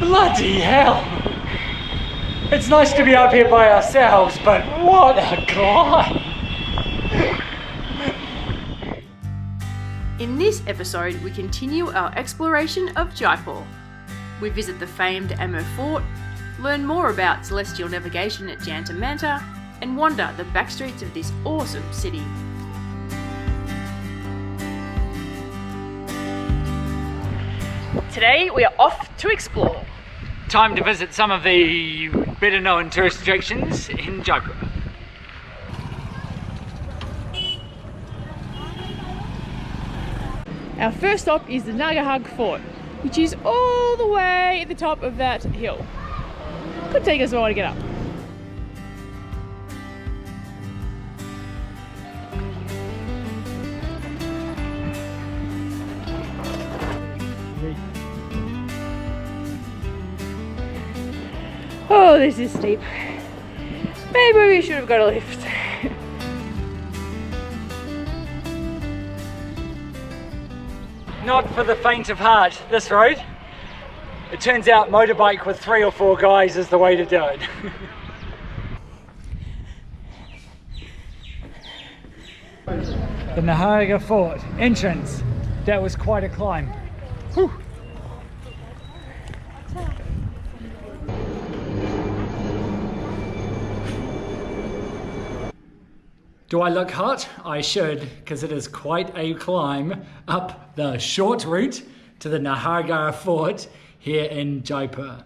Bloody hell! It's nice to be up here by ourselves, but what a climb! In this episode, we continue our exploration of Jaipur. We visit the famed Amber Fort, learn more about celestial navigation at Jantar Mantar, and wander the backstreets of this awesome city. Today we are off to explore. Time to visit some of the better known tourist attractions in Jaipur. Our first stop is the Nahargrah Fort, which is all the way at the top of that hill. Could take us a while to get up. Oh, this is steep. Maybe we should have got a lift. Not for the faint of heart, this road. It turns out motorbike with 3 or 4 guys is the way to do it. The Nahargrah Fort entrance. That was quite a climb. Whew. Do I look hot? I should, because it is quite a climb up the short route to the Nahargrah Fort here in Jaipur.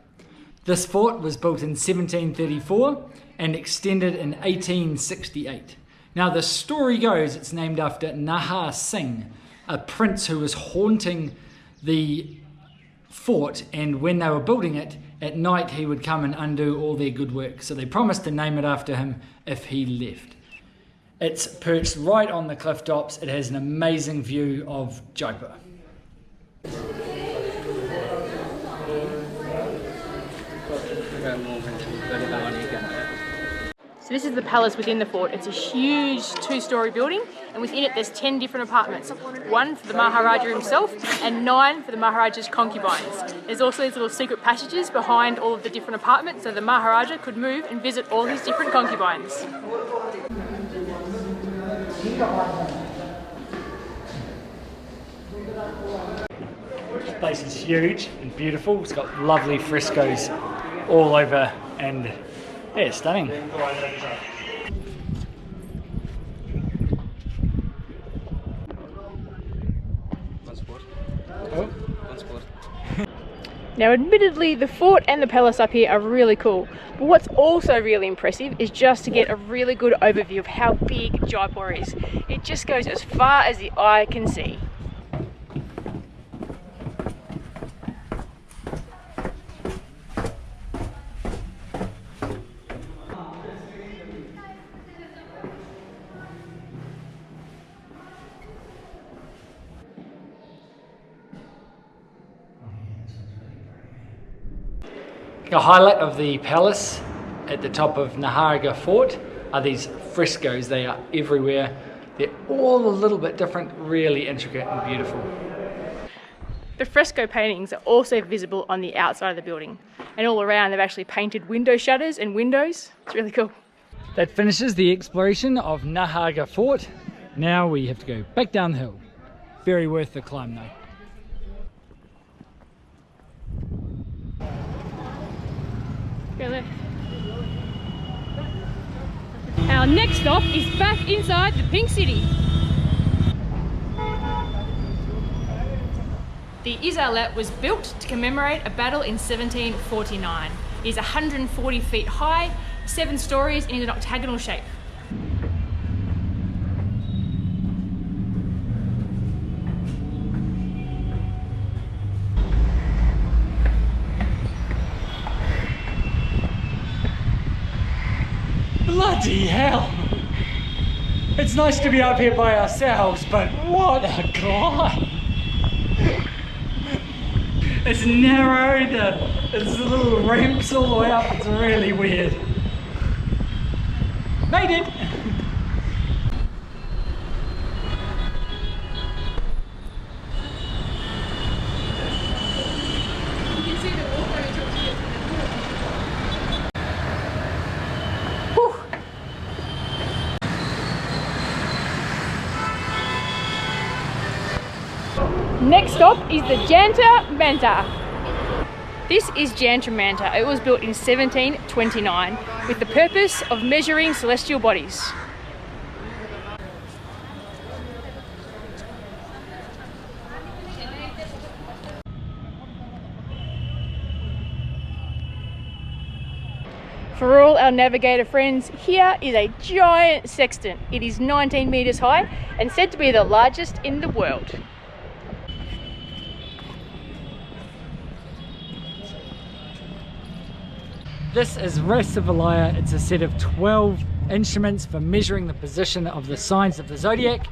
This fort was built in 1734 and extended in 1868. Now the story goes it's named after Nahar Singh, a prince who was haunting the fort, and when they were building it, at night he would come and undo all their good work. So they promised to name it after him if he left. It's perched right on the cliff tops. It has an amazing view of Jaipur. So this is the palace within the fort. It's a huge 2-storey building, and within it there's 10 different apartments. 1 for the Maharaja himself and 9 for the Maharaja's concubines. There's also these little secret passages behind all of the different apartments so the Maharaja could move and visit all his different concubines. This place is huge and beautiful. It's got lovely frescoes all over, and yeah, it's stunning. Now admittedly the fort and the palace up here are really cool, but what's also really impressive is just to get a really good overview of how big Jaipur is. It just goes as far as the eye can see. The highlight of the palace at the top of Nahargrah Fort are these frescoes. They are everywhere. They're all a little bit different, really intricate and beautiful. The fresco paintings are also visible on the outside of the building, and all around they've actually painted window shutters and windows. It's really cool. That finishes the exploration of Nahargrah Fort. Now we have to go back down the hill. Very worth the climb though. Go left. Our next stop is back inside the Pink City. The Isalet was built to commemorate a battle in 1749. It is 140 feet high, 7 stories, and in an octagonal shape. Bloody hell! It's nice to be up here by ourselves, but what a climb! It's narrow, there's little ramps all the way up, it's really weird. Made it! You can see the water. Next stop is the Jantar Mantar. This is Jantar Mantar. It was built in 1729 with the purpose of measuring celestial bodies. For all our navigator friends, here is a giant sextant. It is 19 meters high and said to be the largest in the world. This is Rasivalaya. It's a set of 12 instruments for measuring the position of the signs of the zodiac.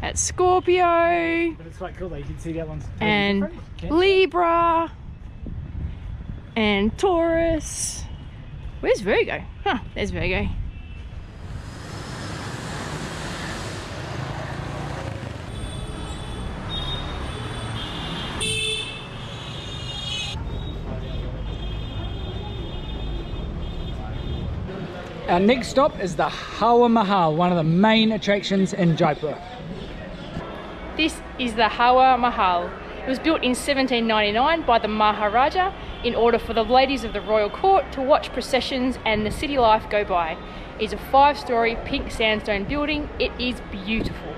At Scorpio. But it's quite cool though, you can see that one's and Libra and Taurus. Where's Virgo? Huh, there's Virgo. Our next stop is the Hawa Mahal, one of the main attractions in Jaipur. This is the Hawa Mahal. It was built in 1799 by the Maharaja in order for the ladies of the royal court to watch processions and the city life go by. It's a 5-story pink sandstone building. It is beautiful.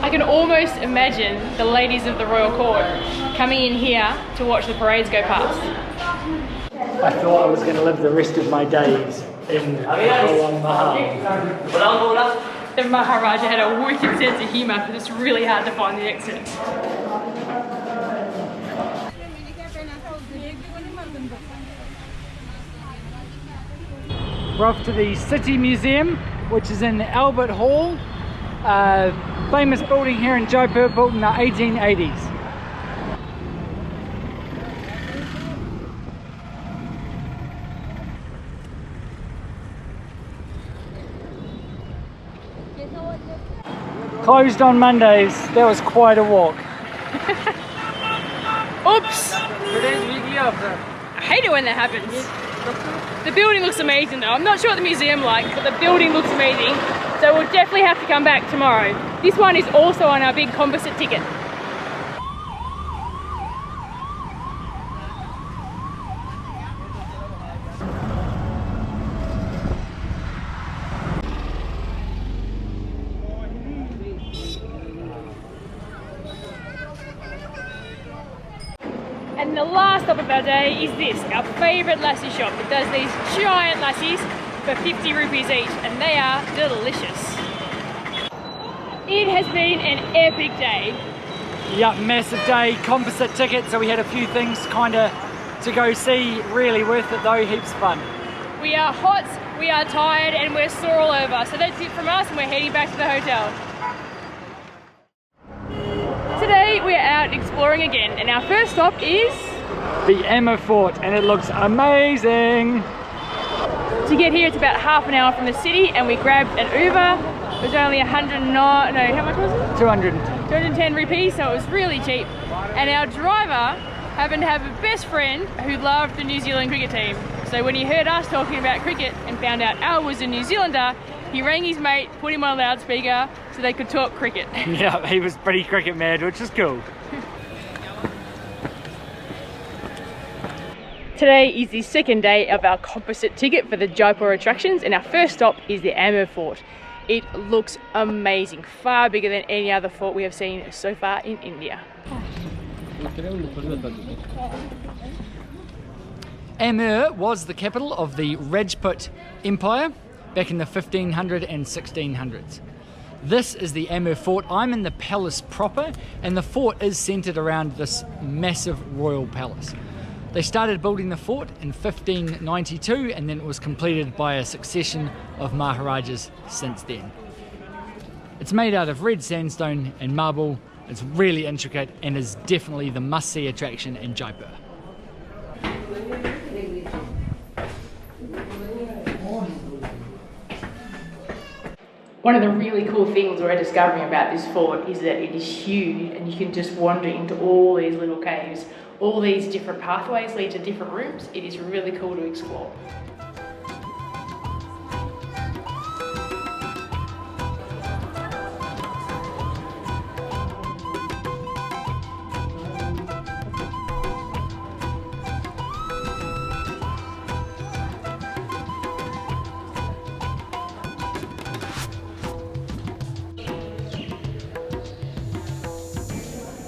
I can almost imagine the ladies of the royal court coming in here to watch the parades go past. I thought I was going to live the rest of my days in Hawa Mahal. The Maharaja had a wicked sense of humour because it's really hard to find the exits. We're off to the City Museum, which is in Albert Hall, a famous building here in Jaipur built in the 1880s. Closed on Mondays. That was quite a walk. Oops! Today's weekly after. I hate it when that happens. The building looks amazing though. I'm not sure what the museum like, but the building looks amazing. So we'll definitely have to come back tomorrow. This one is also on our big composite ticket. And the last stop of our day is this, our favourite lassi shop. It does these giant lassis for 50 rupees each, and they are delicious. It has been an epic day. Yeah, massive day, composite ticket, so we had a few things kinda to go see. Really worth it though, heaps of fun. We are hot, we are tired, and we're sore all over. So that's it from us, and we're heading back to the hotel. Today we are out exploring again, and our first stop is the Amber Fort, and it looks amazing. To get here it's about half an hour from the city, and we grabbed an Uber. It was only 109, no, how much was it? 210 rupees, so it was really cheap. And our driver happened to have a best friend who loved the New Zealand cricket team. So when he heard us talking about cricket and found out Al was a New Zealander, he rang his mate, put him on a loudspeaker so they could talk cricket. Yeah, he was pretty cricket mad, which is cool. Today is the second day of our composite ticket for the Jaipur attractions, and our first stop is the Amber Fort. It looks amazing, far bigger than any other fort we have seen so far in India. Amber was the capital of the Rajput Empire back in the 1500s and 1600s. This is the Amber Fort. I'm in the palace proper, and the fort is centered around this massive royal palace. They started building the fort in 1592, and then it was completed by a succession of Maharajas since then. It's made out of red sandstone and marble. It's really intricate and is definitely the must-see attraction in Jaipur. One of the really cool things we're discovering about this fort is that it is huge, and you can just wander into all these little caves. All these different pathways lead to different rooms. It is really cool to explore.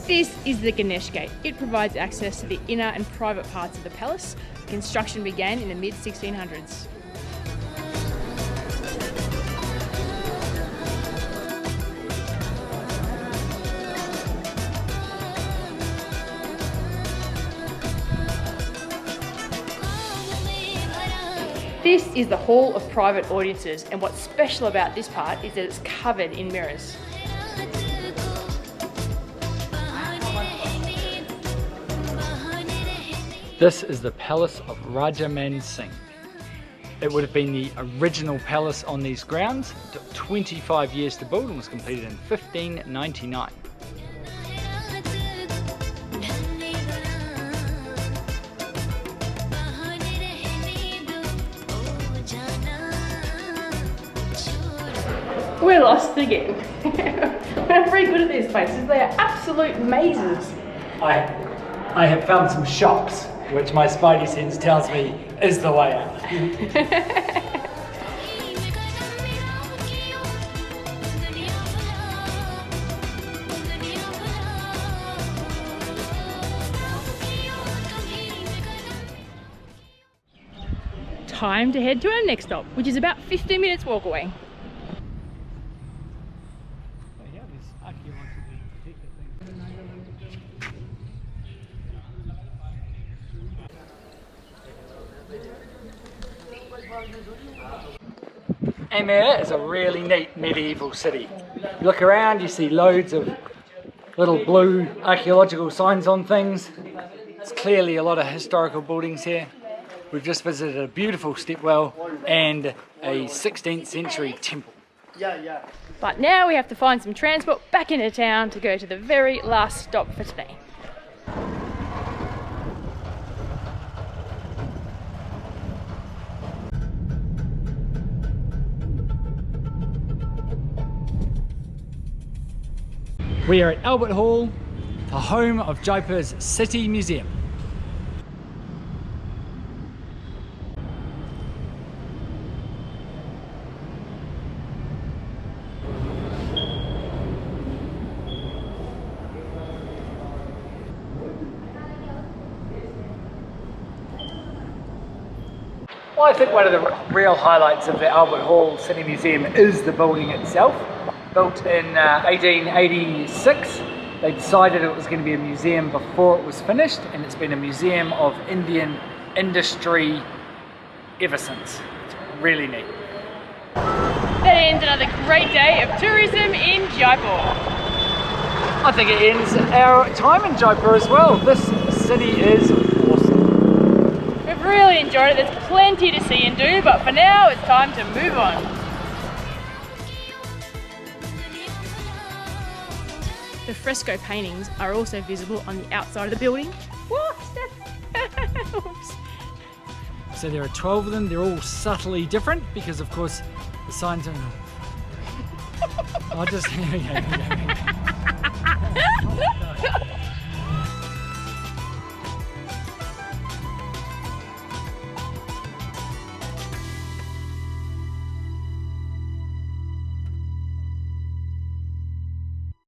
This is the Ganesh Gate. It provides access to the inner and private parts of the palace. Construction began in the mid-1600s. This is the Hall of Private Audiences, and what's special about this part is that it's covered in mirrors. This is the Palace of Raja Man Singh. It would have been the original palace on these grounds. It took 25 years to build and was completed in 1599. We're lost again. We're not very good at these places. They are absolute mazes. I have found some shops, which my spidey sense tells me is the way out. Time to head to our next stop, which is about 15 minutes walk away. Amir is a really neat medieval city. You look around, you see loads of little blue archaeological signs on things. There's clearly a lot of historical buildings here. We've just visited a beautiful stepwell and a 16th century temple. But now we have to find some transport back into town to go to the very last stop for today. We are at Albert Hall, the home of Jaipur's City Museum. Well, I think one of the real highlights of the Albert Hall City Museum is the building itself. Built in 1886, they decided it was going to be a museum before it was finished, and it's been a museum of Indian industry ever since. It's really neat. That ends another great day of tourism in Jaipur. I think it ends our time in Jaipur as well. This city is awesome. We've really enjoyed it. There's plenty to see and do, but for now it's time to move on. The fresco paintings are also visible on the outside of the building. What? Oops. So there are 12 of them. They're all subtly different because, of course, the signs are... I'll just... Here we go.